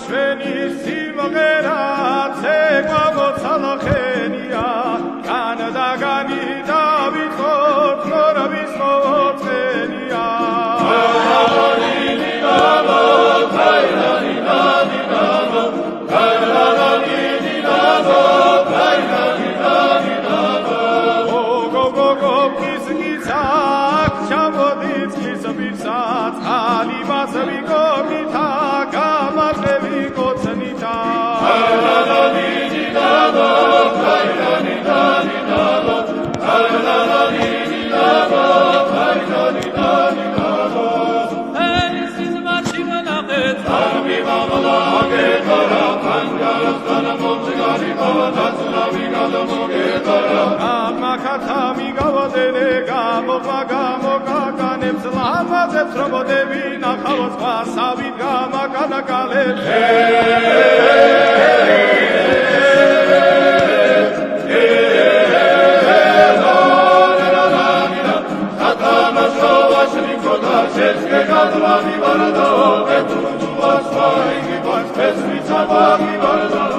ჩვენი სიმღერა ცეკვავოცალახენია განდაგანი დავიწყოთ ხორავის მოწენია Devi na khalos vasavit gama kanakale Tatama shovashni kodashke gadlani vardo Petru tu vasvai vas pesmi sabagi vardo